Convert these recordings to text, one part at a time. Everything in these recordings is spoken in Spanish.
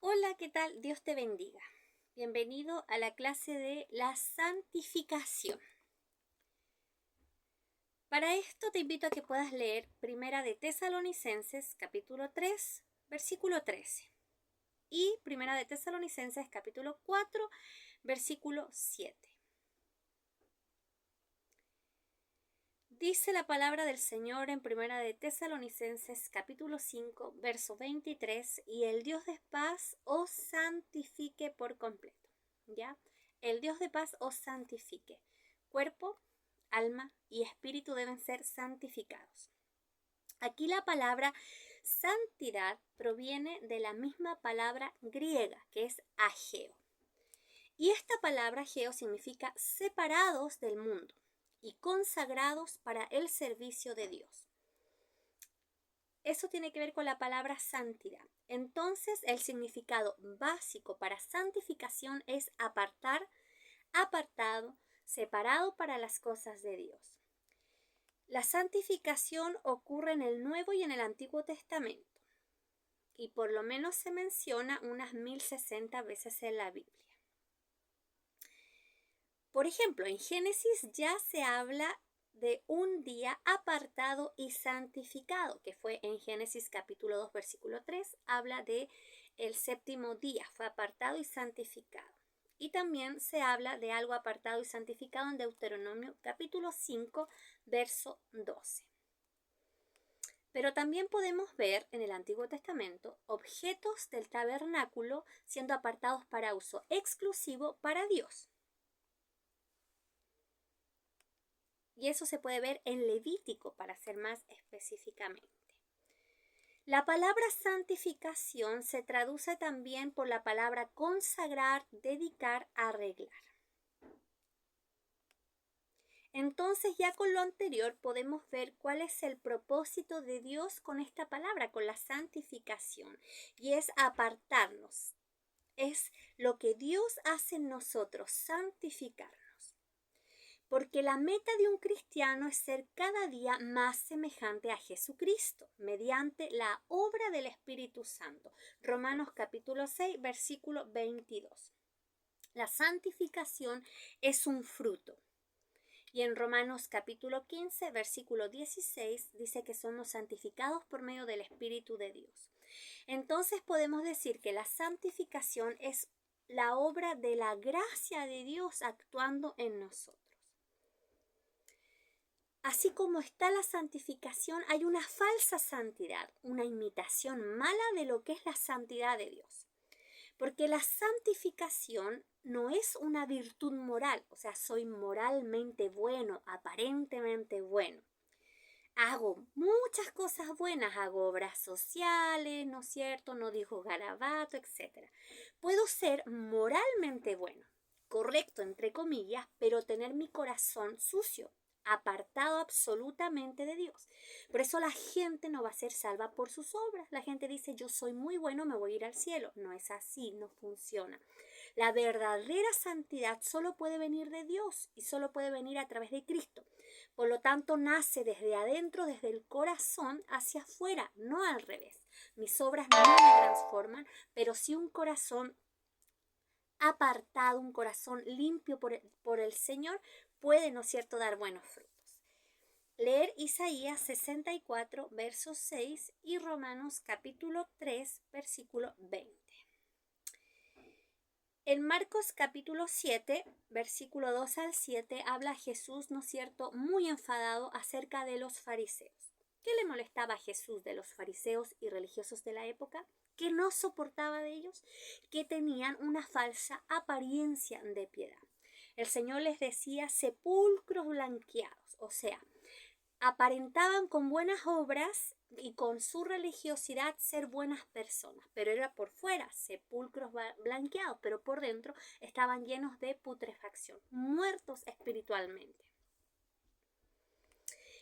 Hola, ¿qué tal? Dios te bendiga. Bienvenido a la clase de la santificación. Para esto te invito a que puedas leer Primera de Tesalonicenses, capítulo 3, versículo 13. Y Primera de Tesalonicenses, capítulo 4, versículo 7. Dice la palabra del Señor en Primera de Tesalonicenses, capítulo 5, verso 23, y el Dios de paz os santifique por completo. ¿Ya? El Dios de paz os santifique. Cuerpo, alma y espíritu deben ser santificados. Aquí la palabra santidad proviene de la misma palabra griega, que es ageo. Y esta palabra ageo significa separados del mundo y consagrados para el servicio de Dios. Eso tiene que ver con la palabra santidad. Entonces, el significado básico para santificación es apartar, apartado, separado para las cosas de Dios. La santificación ocurre en el Nuevo y en el Antiguo Testamento, y por lo menos se menciona unas 1060 veces en la Biblia. Por ejemplo, en Génesis ya se habla de un día apartado y santificado, que fue en Génesis capítulo 2, versículo 3, habla de el séptimo día, fue apartado y santificado. Y también se habla de algo apartado y santificado en Deuteronomio capítulo 5, verso 12. Pero también podemos ver en el Antiguo Testamento objetos del tabernáculo siendo apartados para uso exclusivo para Dios. Y eso se puede ver en Levítico, para ser más específicamente. La palabra santificación se traduce también por la palabra consagrar, dedicar, arreglar. Entonces, ya con lo anterior podemos ver cuál es el propósito de Dios con esta palabra, con la santificación. Y es apartarnos. Es lo que Dios hace en nosotros, santificarnos. Porque la meta de un cristiano es ser cada día más semejante a Jesucristo, mediante la obra del Espíritu Santo. Romanos capítulo 6, versículo 22. La santificación es un fruto. Y en Romanos capítulo 15, versículo 16, dice que somos santificados por medio del Espíritu de Dios. Entonces podemos decir que la santificación es la obra de la gracia de Dios actuando en nosotros. Así como está la santificación, hay una falsa santidad, una imitación mala de lo que es la santidad de Dios. Porque la santificación no es una virtud moral, o sea, soy moralmente bueno, aparentemente bueno. Hago muchas cosas buenas, hago obras sociales, ¿no es cierto? No digo garabato, etc. Puedo ser moralmente bueno, correcto entre comillas, pero tener mi corazón sucio, apartado absolutamente de Dios. Por eso la gente no va a ser salva por sus obras. La gente dice, yo soy muy bueno, me voy a ir al cielo. No es así, no funciona. La verdadera santidad solo puede venir de Dios y solo puede venir a través de Cristo. Por lo tanto, nace desde adentro, desde el corazón hacia afuera, no al revés. Mis obras no me transforman, pero sí un corazón apartado, un corazón limpio por el Señor, puede, ¿no es cierto?, dar buenos frutos. Leer Isaías 64, verso 6 y Romanos capítulo 3, versículo 20. En Marcos capítulo 7, versículo 2 al 7, habla Jesús, ¿no es cierto?, muy enfadado acerca de los fariseos. ¿Qué le molestaba a Jesús de los fariseos y religiosos de la época? ¿Qué no soportaba de ellos? Que tenían una falsa apariencia de piedad. El Señor les decía sepulcros blanqueados, o sea, aparentaban con buenas obras y con su religiosidad ser buenas personas, pero era por fuera, sepulcros blanqueados, pero por dentro estaban llenos de putrefacción, muertos espiritualmente.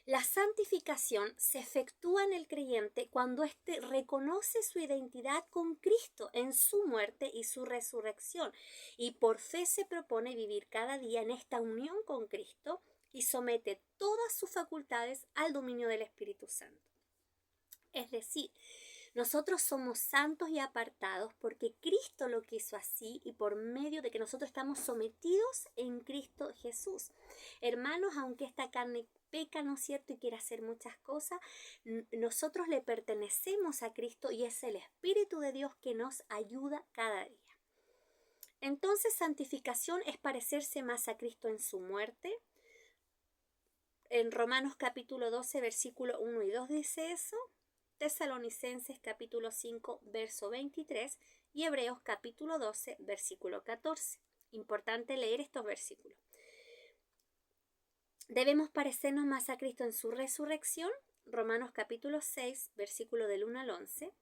La santificación se efectúa en el creyente cuando éste reconoce su identidad con Cristo en su muerte y su resurrección, y por fe se propone vivir cada día en esta unión con Cristo y somete todas sus facultades al dominio del Espíritu Santo. Es decir, Nosotros somos santos y apartados porque Cristo lo quiso así y por medio de que nosotros estamos sometidos en Cristo Jesús. Hermanos, aunque esta carne peca, ¿no es cierto?, y quiere hacer muchas cosas, nosotros le pertenecemos a Cristo y es el Espíritu de Dios que nos ayuda cada día. Entonces, santificación es parecerse más a Cristo en su muerte. En Romanos capítulo 12, versículo 1 y 2 dice eso. Tesalonicenses capítulo 5, verso 23 y Hebreos capítulo 12, versículo 14. Importante leer estos versículos. Debemos parecernos más a Cristo en su resurrección, Romanos capítulo 6, versículo del 1 al 11,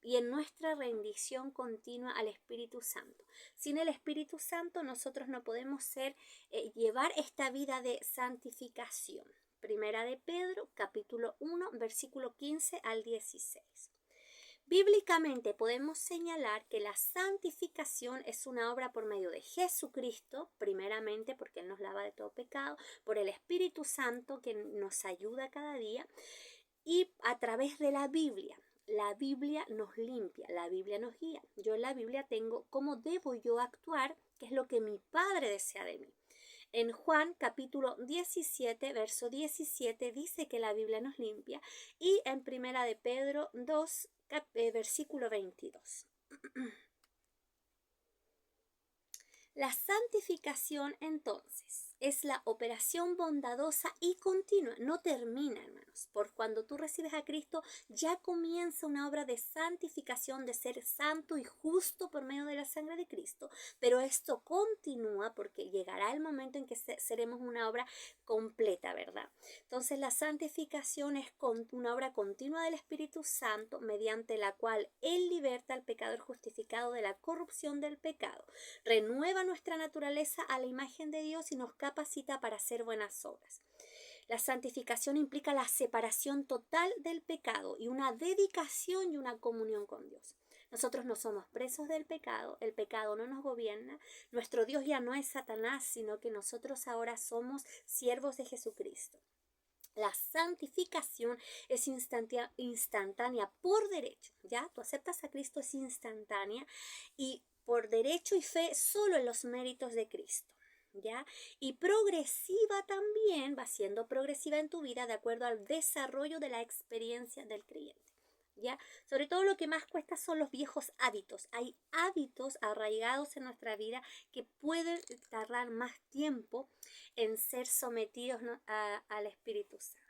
y en nuestra rendición continua al Espíritu Santo. Sin el Espíritu Santo nosotros no podemos llevar esta vida de santificación. Primera de Pedro, capítulo 1, versículo 15 al 16. Bíblicamente podemos señalar que la santificación es una obra por medio de Jesucristo, primeramente porque Él nos lava de todo pecado, por el Espíritu Santo que nos ayuda cada día y a través de la Biblia. La Biblia nos limpia, la Biblia nos guía. Yo en la Biblia tengo cómo debo yo actuar, que es lo que mi Padre desea de mí. En Juan capítulo 17, verso 17 dice que la Biblia nos limpia y en Primera de Pedro 2, versículo 22. La santificación entonces es la operación bondadosa y continua, no termina, hermanos. Por cuando tú recibes a Cristo ya comienza una obra de santificación, de ser santo y justo por medio de la sangre de Cristo, pero esto continúa porque llegará el momento en que seremos una obra completa, ¿verdad? Entonces la santificación es una obra continua del Espíritu Santo mediante la cual Él liberta al pecador justificado de la corrupción del pecado, renueva nuestra naturaleza a la imagen de Dios y nos capacita para hacer buenas obras. La santificación implica la separación total del pecado y una dedicación y una comunión con Dios. Nosotros no somos presos del pecado, el pecado no nos gobierna, nuestro Dios ya no es Satanás, sino que nosotros ahora somos siervos de Jesucristo. La santificación es instantánea por derecho, ¿ya? Tú aceptas a Cristo, es instantánea y por derecho y fe solo en los méritos de Cristo, ¿ya? Y progresiva también, va siendo progresiva en tu vida de acuerdo al desarrollo de la experiencia del creyente, ¿ya? Sobre todo lo que más cuesta son los viejos hábitos. Hay hábitos arraigados en nuestra vida que pueden tardar más tiempo en ser sometidos, ¿no?, al Espíritu Santo.